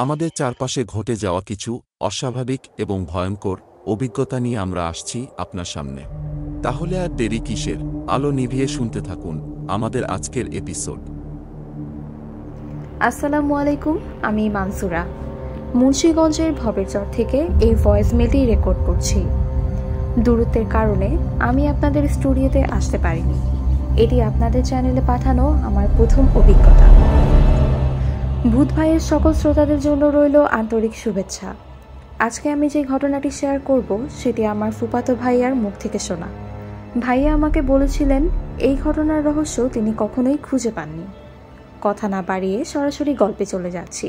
আমাদের চারপাশে ঘটে যাওয়া কিছু অস্বাভাবিক এবং ভয়ঙ্কর অভিজ্ঞতা নিয়ে আমরা আসছি আপনার সামনে। তাহলে আর দেরি কিসের? আলো নিভিয়ে শুনতে থাকুন আমাদের আজকের এপিসোড। আসসালামু আলাইকুম, আমি মানসুরা মুন্সিগঞ্জের ভবেরচর থেকে এই ভয়েস মেলটি রেকর্ড করছি। দূরত্বের কারণে আমি আপনাদের স্টুডিওতে আসতে পারিনি। এটি আপনাদের চ্যানেলে পাঠানো আমার প্রথম অভিজ্ঞতা। ভূত ভাইয়ের সকল শ্রোতাদের জন্য রইল আন্তরিক শুভেচ্ছা। আজকে আমি যে ঘটনাটি শেয়ার করব সেটি আমার ফুফাতো ভাইয়ার মুখ থেকে শোনা। ভাইয়া আমাকে বলেছিলেন এই ঘটনার রহস্য তিনি কখনোই খুঁজে পাননি। কথা না বাড়িয়ে সরাসরি গল্পে চলে যাচ্ছি।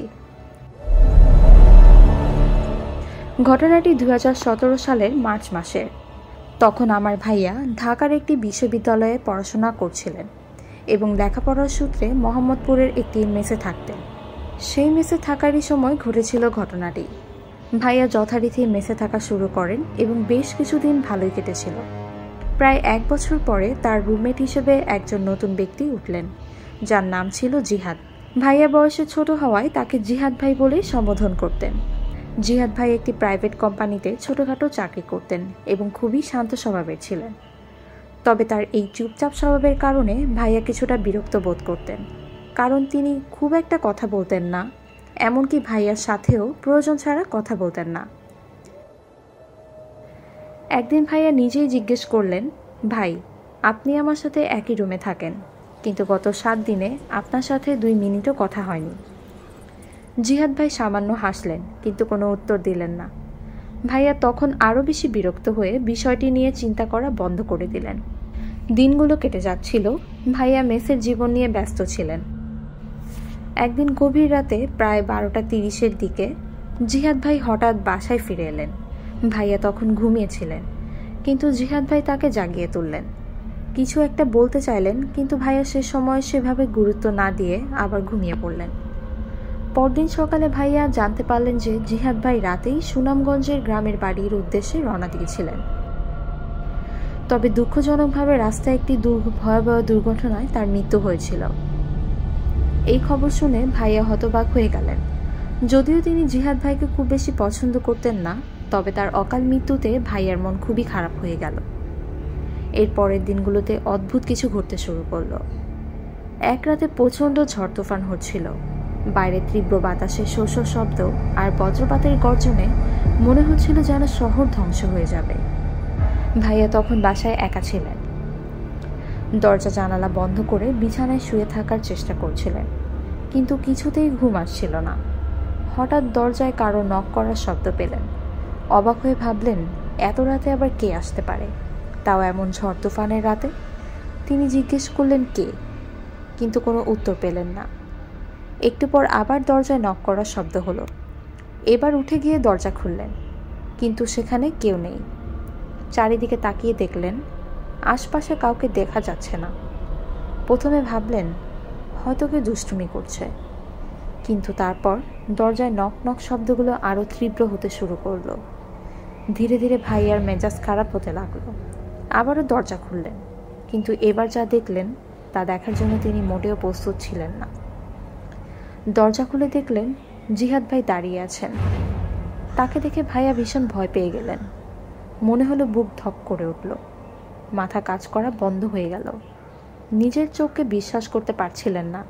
ঘটনাটি 2017 সালের মার্চ মাসের। তখন আমার ভাইয়া ঢাকার একটি বিশ্ববিদ্যালয়ে পড়াশোনা করছিলেন এবং লেখাপড়ার সূত্রে মোহাম্মদপুরের একটি মেসে থাকতেন। সেই মেসে থাকারই সময় ঘটেছিল ঘটনাটি। ভাইয়া যথারীতি মেসে থাকা শুরু করেন এবং বেশ কিছুদিন ভালোই কেটেছিল। প্রায় 1 বছর পরে তার রুমমেট হিসেবে একজন নতুন ব্যক্তি উঠলেন, যার নাম ছিল জিহাদ। ভাইয়া বয়সে ছোট হওয়ায় তাকে জিহাদ ভাই বলেই সম্বোধন করতেন। জিহাদ ভাই একটি প্রাইভেট কোম্পানিতে ছোটখাটো চাকরি করতেন এবং খুবই শান্ত স্বভাবের ছিলেন। তবে তার এই চুপচাপ স্বভাবের কারণে ভাইয়া কিছুটা বিরক্ত বোধ করতেন, কারণ তিনি খুব একটা কথা বলতেন না, এমনকি ভাইয়ার সাথেও প্রয়োজন ছাড়া কথা বলতেন না। একদিন ভাইয়া নিজেই জিজ্ঞেস করলেন, ভাই, আপনি আমার সাথে একই রুমে থাকেন, কিন্তু গত 7 দিনে আপনার সাথে 2 মিনিটও কথা হয়নি। জিহাদ ভাই সামান্য হাসলেন, কিন্তু কোনো উত্তর দিলেন না। ভাইয়া তখন আরও বেশি বিরক্ত হয়ে বিষয়টি নিয়ে চিন্তা করা বন্ধ করে দিলেন। দিনগুলো কেটে যাচ্ছিল। ভাইয়া মেসের জীবন নিয়ে ব্যস্ত ছিলেন। একদিন গভীর রাতে প্রায় 12:30-এর দিকে জিহাদ ভাই হঠাৎ বাসায় ফিরে এলেন। ভাইয়া তখন ঘুমিয়েছিলেন, কিন্তু জিহাদ ভাই তাকে জাগিয়ে তুললেন। কিছু একটা বলতে চাইলেন, কিন্তু ভাইয়া সে সময় সেভাবে গুরুত্ব না দিয়ে আবার ঘুমিয়ে পড়লেন। পরদিন সকালে ভাইয়া জানতে পারলেন যে জিহাদ ভাই রাতেই সুনামগঞ্জের গ্রামের বাড়ির উদ্দেশ্যে রওনা দিয়েছিলেন। তবে দুঃখজনকভাবে রাস্তায় একটি ভয়াবহ দুর্ঘটনায় তার মৃত্যু হয়েছিল। এই খবর শুনে ভাইয়া হতবাক হয়ে গেলেন। যদিও তিনি জিহাদ ভাইকে খুব বেশি পছন্দ করতেন না, তবে তার অকাল মৃত্যুতে ভাইয়ার মন খুবই খারাপ হয়ে গেল। এর পরের দিনগুলোতে অদ্ভুত কিছু ঘটতে শুরু করলো। এক রাতে প্রচণ্ড ঝড় তুফান হচ্ছিল। বাইরে তীব্র বাতাসে শোষ শব্দ আর বজ্রপাতের গর্জনে মনে হচ্ছিল যেন শহর ধ্বংস হয়ে যাবে। ভাইয়া তখন বাসায় একা ছিলেন। দরজা জানালা বন্ধ করে বিছানায় শুয়ে থাকার চেষ্টা করছিলেন, কিন্তু কিছুতেই ঘুম আসছিল না। হঠাৎ দরজায় কারো নক করার শব্দ পেলেন। অবাক হয়ে ভাবলেন, এত রাতে আবার কে আসতে পারে, তাও এমন ঝড় তুফানের রাতে। তিনি জিজ্ঞেস করলেন কে, কিন্তু কোনো উত্তর পেলেন না। একটু পর আবার দরজায় নক করার শব্দ হলো। এবার উঠে গিয়ে দরজা খুললেন, কিন্তু সেখানে কেউ নেই। চারিদিকে তাকিয়ে দেখলেন আশপাশে কাউকে দেখা যাচ্ছে না। প্রথমে ভাবলেন হয়তো কেউ দুষ্টুমি করছে, কিন্তু তারপর দরজায় নক নক শব্দগুলো আরও তীব্র হতে শুরু করলো। ধীরে ধীরে ভাইয়ার মেজাজ খারাপ হতে লাগলো। আবারও দরজা খুললেন, কিন্তু এবার যা দেখলেন তা দেখার জন্য তিনি মোটেও প্রস্তুত ছিলেন না। দরজা খুলে দেখলেন জিহাদ ভাই দাঁড়িয়ে আছেন। তাকে দেখে ভাইয়া ভীষণ ভয় পেয়ে গেলেন। মনে হলো বুক ধক করে উঠল, মাথা কাজ করা বন্ধ হয়ে গেল। নিজের চোখকে বিশ্বাস করতে পারছিলেন না।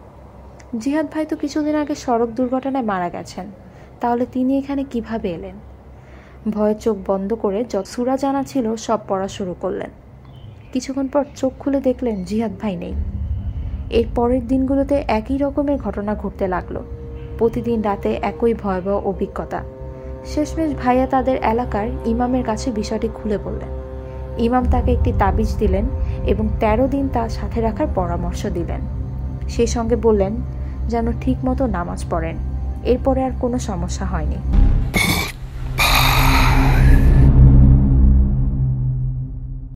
জিহাদ ভাই তো কিছুদিন আগে সড়ক দুর্ঘটনায় মারা গেছেন, তাহলে তিনি এখানে কিভাবে এলেন? ভয়ে চোখ বন্ধ করে যত সূরা জানা ছিল সব পড়া শুরু করলেন। কিছুক্ষণ পর চোখ খুলে দেখলেন জিহাদ ভাই নেই। এর পরের দিনগুলোতে একই রকমের ঘটনা ঘটতে লাগলো। প্রতিদিন রাতে একই ভয়াবহ অভিজ্ঞতা। শেষমেশ ভাইয়া তাদের এলাকার ইমামের কাছে বিষয়টি খুলে বললেন। ইমাম তাকে একটি তাবিজ দিলেন এবং 13 দিন তার সাথে রাখার পরামর্শ দিলেন। সেই সঙ্গে বললেন যেন ঠিক মতো নামাজ পড়েন। এরপরে আর কোনো সমস্যা হয়নি।